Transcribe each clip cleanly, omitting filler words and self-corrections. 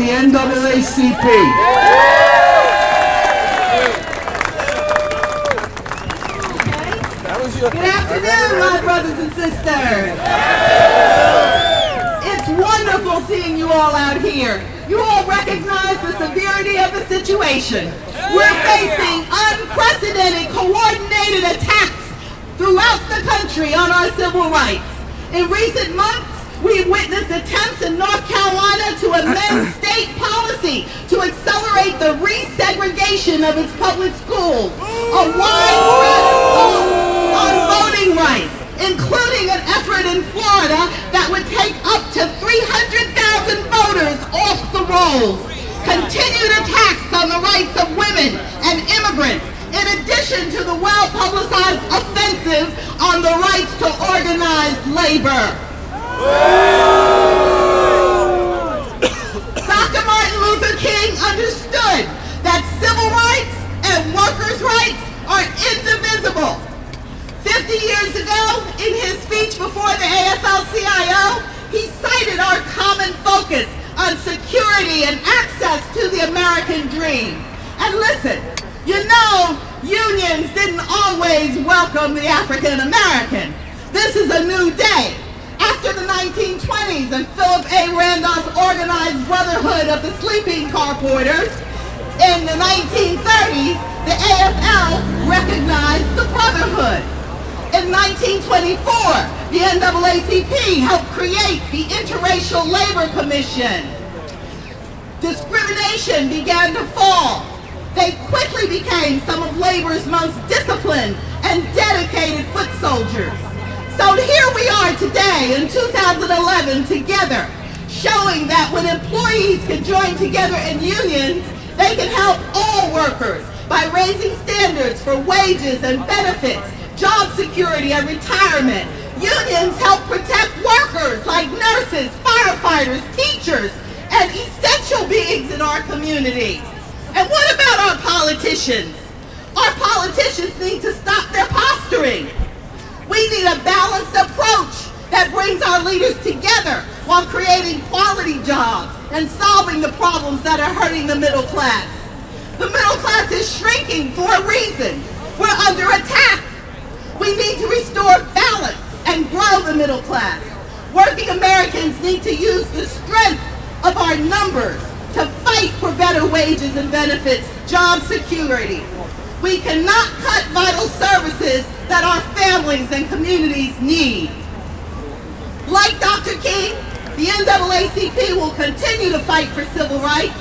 the NAACP. Good afternoon, my brothers and sisters. It's wonderful seeing you all out here. You all recognize the severity of the situation. We're facing unprecedented, coordinated attacks throughout the country on our civil rights. In recent months, we've witnessed attempts in North Carolina to amend state policy to accelerate the resegregation of its public schools. A widespread assault on voting rights, including an effort in Florida that would take up to 300,000 voters off the rolls. Continued attacks on the rights of women and immigrants, in addition to the well-publicized offensive on the rights to organized labor. Dr. Martin Luther King understood that civil rights and workers' rights are indivisible. 50 years ago, in his speech before the AFL-CIO, he cited our common focus on security and access to the American dream. And listen, you know, unions didn't always welcome the African American. This is a new day. After the 1920s and Philip A. Randolph's organized Brotherhood of the Sleeping Car Porters, in the 1930s, the AFL recognized the Brotherhood. In 1924, the NAACP helped create the Interracial Labor Commission. Discrimination began to fall. They quickly became some of labor's most disciplined and dedicated foot soldiers. So here we are today in 2011 together, showing that when employees can join together in unions, they can help all workers by raising standards for wages and benefits, job security and retirement. Unions help protect workers like nurses, firefighters, teachers, and essential beings in our community. And what about our politicians? Our politicians need to stop their posturing. We need a balanced approach that brings our leaders together while creating quality jobs and solving the problems that are hurting the middle class. The middle class is shrinking for a reason. We're under attack. We need to restore balance and grow the middle class. Working Americans need to use the strength of our numbers to fight for better wages and benefits, job security. We cannot cut vital services that our families and communities need. Like Dr. King, the NAACP will continue to fight for civil rights,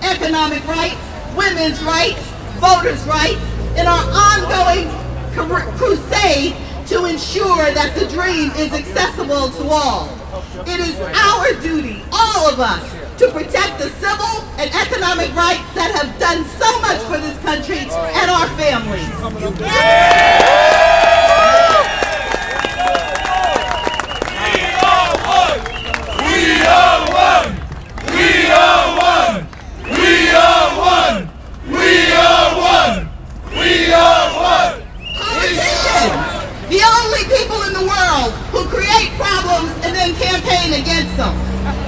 economic rights, women's rights, voters' rights, in our ongoing crusade to ensure that the dream is accessible to all. It is our duty, all of us, to protect the civil and economic rights that have done so much for this country and our families. Politicians, the only people in the world who create problems and then campaign against them.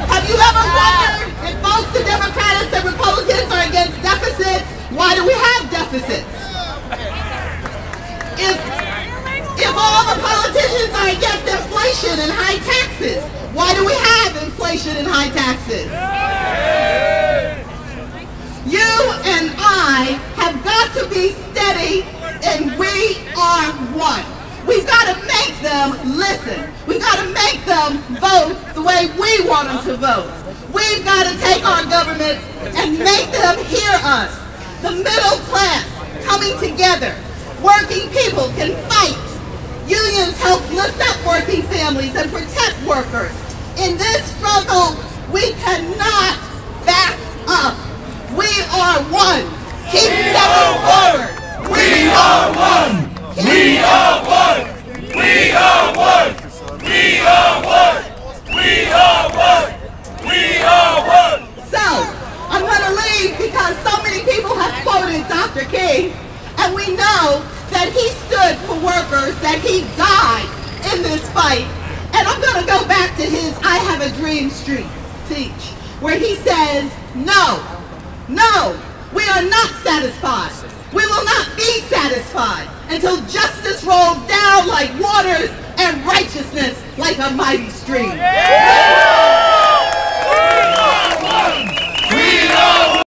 Have you ever wondered if both the Democrats and Republicans are against deficits? Why do we have deficits? If all the politicians are against inflation and high taxes, why do we have inflation and high taxes? You and I have got to be steady, and we are one. We've got to make them listen. We've got to make them vote the way we want them to vote. We've got to take our government and make them hear us. The middle class coming together. Working people can fight. Unions help lift up working families and protect workers. In this struggle, we cannot back up. We are one. Keep stepping forward. We are one. We are one. We are one. We are one. We are one. We are one. So, I'm going to leave because so many people have quoted Dr. King, and we know that he stood for workers, that he died in this fight. And I'm going to go back to his I Have a Dream speech, where he says, No, no, we are not satisfied. We will not be satisfied until justice rolls down like waters and righteousness like a mighty stream.